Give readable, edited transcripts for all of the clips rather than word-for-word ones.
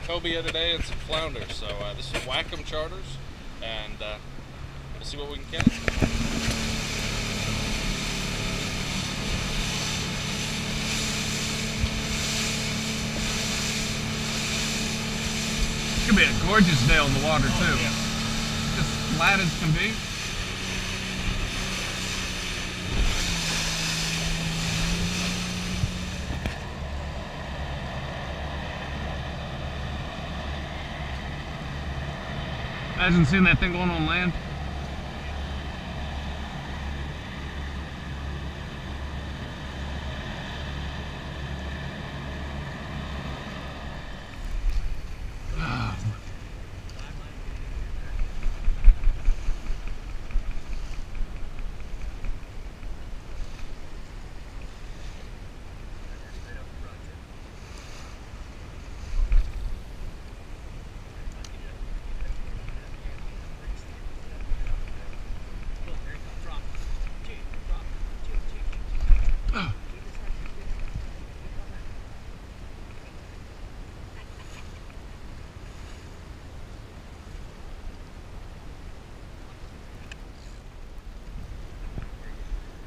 cobia today and some flounder. So this is Whack-'em Charters, and we'll see what we can catch. It's gonna be a gorgeous day on the water too. Yeah. Just flat as can be. Imagine seeing that thing going on land.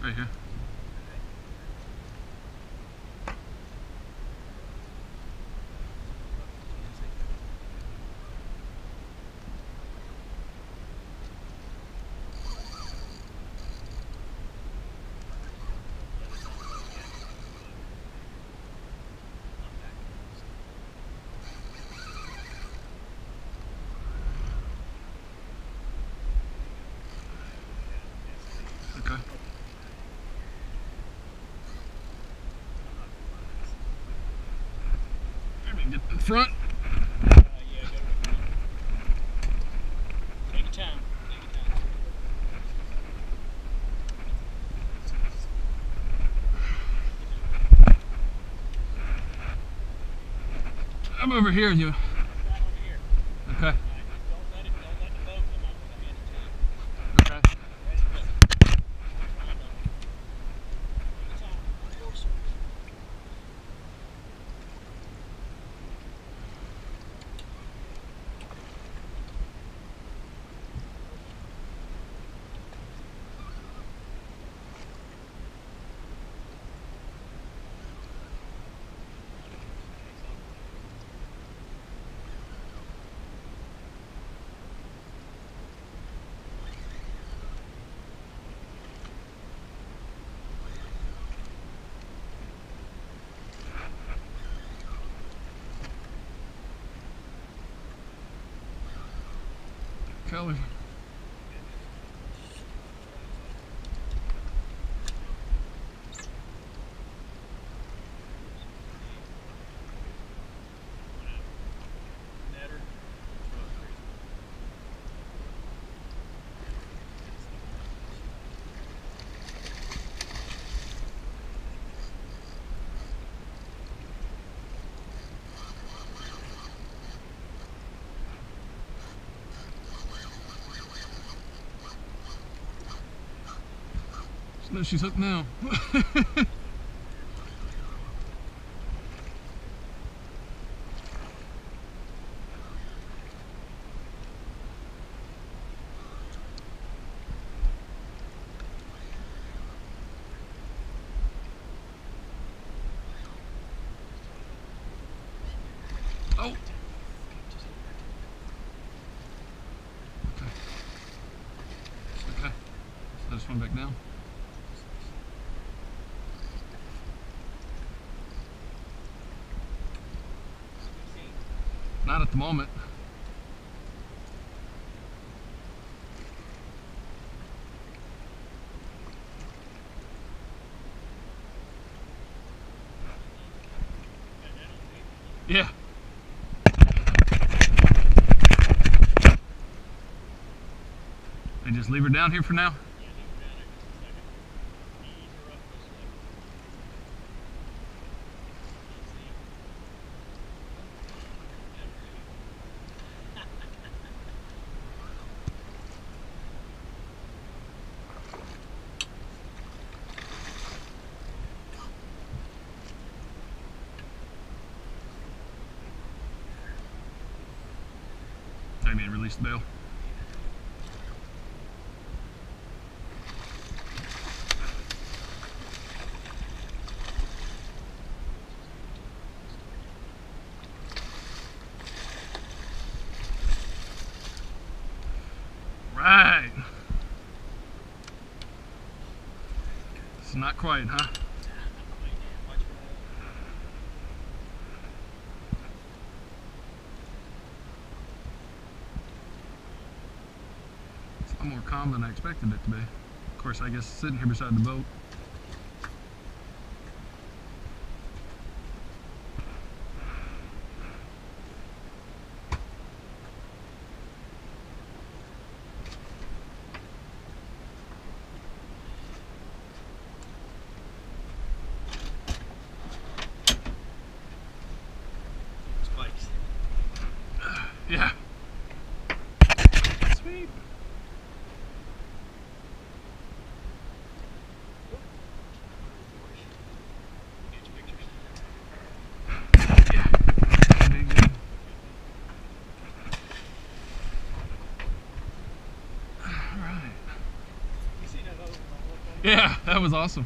Right here. Okay. Get in front. Yeah, go to the front. Take your time. Take your time. I'm over here, you. Right over here. Okay. All right. Don't let the boat come up. I'm in it too. Okay. Ready, go. Take your time. Of course. Kelly. No, she's hooked now. Oh. Okay. Okay. So just one back down. Not at the moment. Yeah. And just leave her down here for now? me and release the bail. Right. It's not quite, huh? It's a lot more calm than I expected it to be. Of course, I guess sitting here beside the boat. Spikes. Yeah. Sweet. Get your pictures. Yeah. Big one. All right. You see that other one? Yeah, that was awesome.